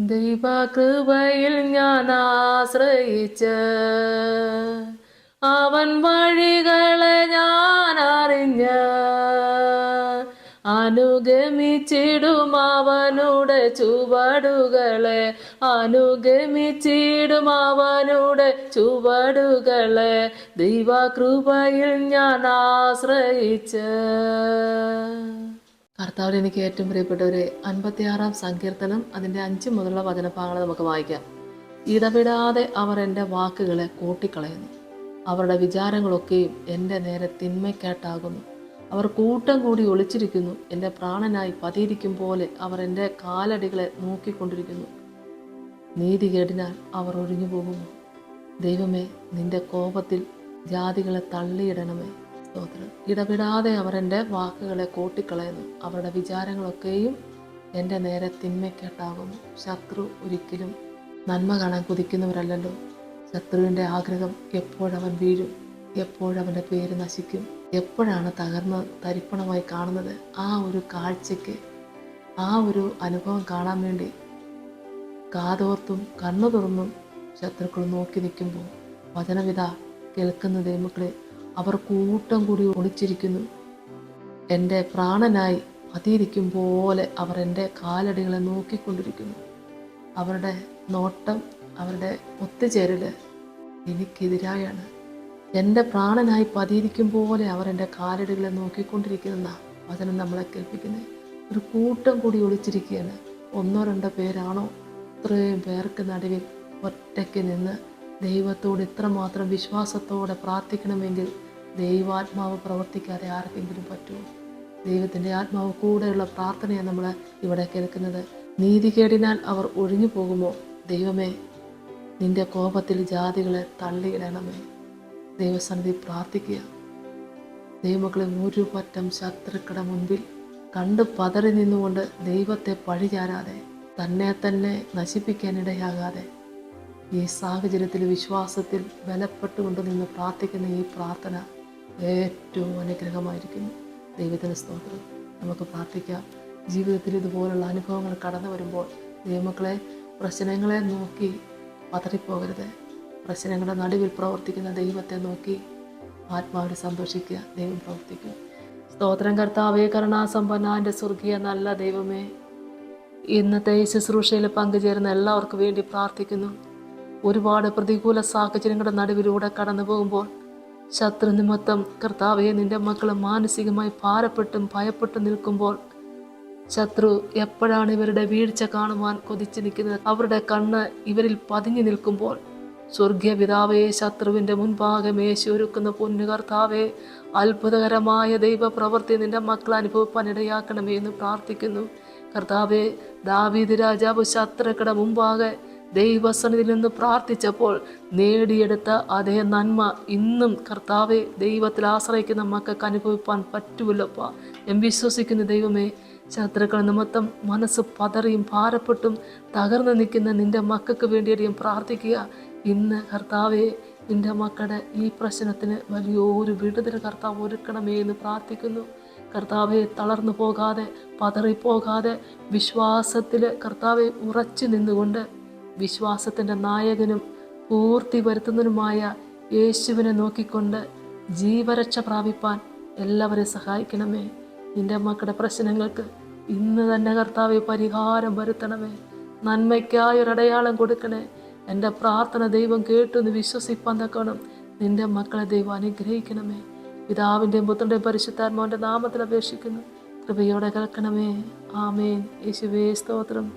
ദൈവകൃപയിൽ ഞാൻ ആശ്രയിച്ച് അവൻ വഴികളെ ഞാൻ അറിഞ്ഞ് അനുഗമിച്ചിടും അവനുടെ ചുവടുകളെ, അനുഗമിച്ചിടും അവനുടെ ചുവടുകളെ. ദൈവകൃപയിൽ ഞാൻ ആശ്രയിച്ച്. കർത്താവിൽ എനിക്ക് ഏറ്റവും പ്രിയപ്പെട്ടവരെ, 56-ാം സങ്കീർത്തനം അതിൻ്റെ 5 മുതലുള്ള വചനഭാഗങ്ങൾ നമുക്ക് വായിക്കാം. ഇടപെടാതെ അവർ എൻ്റെ വാക്കുകളെ കൂട്ടിക്കളയുന്നു, അവരുടെ വിചാരങ്ങളൊക്കെയും എൻ്റെ നേരെ തിന്മയ്ക്കായിട്ടാകുന്നു. അവർ കൂട്ടം കൂടി ഒളിച്ചിരിക്കുന്നു, എൻ്റെ പ്രാണനായി പതിയിരിക്കും പോലെ അവർ എൻ്റെ കാലടികളെ നോക്കിക്കൊണ്ടിരിക്കുന്നു. നീതികേടിനാൽ അവർ ഒഴിഞ്ഞു പോകുന്നു. ദൈവമേ, നിന്റെ കോപത്തിൽ ജാതികളെ തള്ളിയിടണമേ. സ്തോത്രം. ഇടപെടാതെ അവർ എൻ്റെ വാക്കുകളെ കൂട്ടിക്കളയുന്നു, അവരുടെ വിചാരങ്ങളൊക്കെയും എൻ്റെ നേരെ തിന്മയ്ക്കായിട്ടാകുന്നു. ശത്രു ഒരിക്കലും നന്മ കാണാൻ കുതിക്കുന്നവരല്ലല്ലോ. ശത്രുവിൻ്റെ ആഗ്രഹം എപ്പോഴവൻ വീഴും, എപ്പോഴവൻ്റെ പേര് നശിക്കും, എപ്പോഴാണ് തകർന്ന് തരിപ്പണമായി കാണുന്നത്, ആ ഒരു കാഴ്ചയ്ക്ക്, ആ ഒരു അനുഭവം കാണാൻ വേണ്ടി കാതോർത്തും കണ്ണു തുറന്നും ശത്രുക്കൾ നോക്കി നിൽക്കുമ്പോൾ വചനവിധ കേൾക്കുന്ന ദൈവമക്കളെ, അവർ കൂട്ടം കൂടി ഒളിച്ചിരിക്കുന്നു. എൻ്റെ പ്രാണനായി പതിയിരിക്കും പോലെ അവർ എൻ്റെ കാലടികളെ നോക്കിക്കൊണ്ടിരിക്കുന്നു. അവരുടെ നോട്ടം, അവരുടെ ഒത്തുചേരൽ എനിക്കെതിരായാണ്. എൻ്റെ പ്രാണനായി പതിയിരിക്കും പോലെ അവർ എൻ്റെ കാലടികളെ നോക്കിക്കൊണ്ടിരിക്കുന്ന വചനം നമ്മളെ കേൾപ്പിക്കുന്നത്. ഒരു കൂട്ടം കൂടി ഒളിച്ചിരിക്കുകയാണ്. 1-2 പേരാണോ? ഇത്രയും പേർക്ക് നടുവിൽ ഒറ്റയ്ക്ക് നിന്ന് ദൈവത്തോട് ഇത്രമാത്രം വിശ്വാസത്തോടെ പ്രാർത്ഥിക്കണമെങ്കിൽ ദൈവാത്മാവ് പ്രവർത്തിക്കാതെ ആർക്കെങ്കിലും പറ്റുമോ? ദൈവത്തിൻ്റെ ആത്മാവ് കൂടെയുള്ള പ്രാർത്ഥനയാണ് നമ്മൾ ഇവിടെ കേൾക്കുന്നത്. നീതികേടിനാൽ അവർ ഒഴിഞ്ഞു പോകുമോ? ദൈവമേ, നിന്റെ കോപത്തിൽ ജാതികളെ തള്ളിയിടണമേ. ദൈവസന്നിധി പ്രാർത്ഥിക്കുക. ദൈവമക്കളെ, ഒരു പറ്റം ശത്രുക്കളുടെ മുൻപിൽ കണ്ട് പതറി നിന്നുകൊണ്ട് ദൈവത്തെ പഴിചാരാതെ, തന്നെ നശിപ്പിക്കാനിടയാകാതെ, ഈ സാഹചര്യത്തിൽ വിശ്വാസത്തിൽ ബലപ്പെട്ടുകൊണ്ട് നിന്ന് പ്രാർത്ഥിക്കുന്ന ഈ പ്രാർത്ഥന ഏറ്റവും അനുഗ്രഹമായിരിക്കുന്നു. ദൈവത്തിന് സ്തോത്രം. നമുക്ക് പ്രാർത്ഥിക്കാം. ജീവിതത്തിൽ ഇതുപോലുള്ള അനുഭവങ്ങൾ കടന്നു വരുമ്പോൾ ദൈവമക്കളെ, പ്രശ്നങ്ങളെ നോക്കി പതറിപ്പോകരുത്. പ്രശ്നങ്ങളുടെ നടുവിൽ പ്രവർത്തിക്കുന്ന ദൈവത്തെ നോക്കി ആത്മാവിൽ സന്തോഷിക്കുക. ദൈവം പ്രവർത്തിക്കും. സ്തോത്രം കർത്താവേ, കരുണാസമ്പന്ന എൻ്റെ സ്വർഗീയ നല്ല ദൈവമേ, ഇന്നത്തെ ഈ ശുശ്രൂഷയിൽ പങ്കുചേരുന്ന എല്ലാവർക്കും വേണ്ടി പ്രാർത്ഥിക്കുന്നു. ഒരുപാട് പ്രതികൂല സാഹചര്യങ്ങളുടെ നടുവിലൂടെ കടന്നു പോകുമ്പോൾ ശത്രു നിമിത്തം കർത്താവേ, നിന്റെ മക്കൾ മാനസികമായി ഭാരപ്പെട്ടും ഭയപ്പെട്ടും നിൽക്കുമ്പോൾ, ശത്രു എപ്പോഴാണ് ഇവരുടെ വീഴ്ച കാണുവാൻ കൊതിച്ചു നിൽക്കുന്നത്, അവരുടെ കണ്ണ് ഇവരിൽ പതിഞ്ഞു നിൽക്കുമ്പോൾ, സ്വർഗീയ പിതാവേ, ശത്രുവിൻ്റെ മുൻപാകെ മേശയൊരുക്കുന്ന പൊന്നു കർത്താവേ, അത്ഭുതകരമായ ദൈവപ്രവൃത്തി നിന്റെ മക്കൾ അനുഭവിപ്പാൻ ഇടയാക്കണമേ എന്ന് പ്രാർത്ഥിക്കുന്നു. കർത്താവേ, ദാവീദ് രാജാവ് ശത്രുക്കളുടെ മുമ്പാകെ ദൈവസന്നിധിയിൽ നിന്ന് പ്രാർത്ഥിച്ചപ്പോൾ നേടിയെടുത്ത അതേ നന്മ ഇന്നും കർത്താവെ ദൈവത്തിൽ ആശ്രയിക്കുന്ന മക്കൾക്ക് അനുഭവിപ്പാൻ പറ്റുമല്ലപ്പാ. ഞാൻ വിശ്വസിക്കുന്ന ദൈവമേ, ശത്രുക്കൾ നിമിത്തം മനസ്സ് പതറിയും ഭാരപ്പെട്ടും തകർന്നു നിൽക്കുന്ന നിന്റെ മക്കൾക്ക് വേണ്ടിയും പ്രാർത്ഥിക്കുക. ഇന്ന് കർത്താവെ, നിന്റെ മക്കളുടെ ഈ പ്രശ്നത്തിന് വലിയൊരു വിടുതൽ കർത്താവ് ഒരുക്കണമേ എന്ന് പ്രാർത്ഥിക്കുന്നു. കർത്താവെ, തളർന്നു പോകാതെ പതറിപ്പോകാതെ വിശ്വാസത്തിൽ കർത്താവെ ഉറച്ചു നിന്നുകൊണ്ട് വിശ്വാസത്തിൻ്റെ നായകനും പൂർത്തി വരുത്തുന്നതിനുമായ യേശുവിനെ നോക്കിക്കൊണ്ട് ജീവരക്ഷ പ്രാപിപ്പാൻ എല്ലാവരെയും സഹായിക്കണമേ. നിന്റെ മക്കളുടെ പ്രശ്നങ്ങൾക്ക് ഇന്ന് തന്നെ കർത്താവെ പരിഹാരം വരുത്തണമേ. നന്മയ്ക്കായൊരടയാളം കൊടുക്കണേ. എൻ്റെ പ്രാർത്ഥന ദൈവം കേട്ടെന്ന് വിശ്വസിപ്പാൻ തക്കണം നിന്റെ മക്കളെ ദൈവം അനുഗ്രഹിക്കണമേ. പിതാവിൻ്റെയും പുത്രൻ്റെയും പരിശുദ്ധാത്മാവിൻ്റെ നാമത്തിൽ അപേക്ഷിക്കുന്നു. കൃപയോടെ കേൾക്കണമേ. ആമേൻ. യേശുവേ സ്തോത്രം.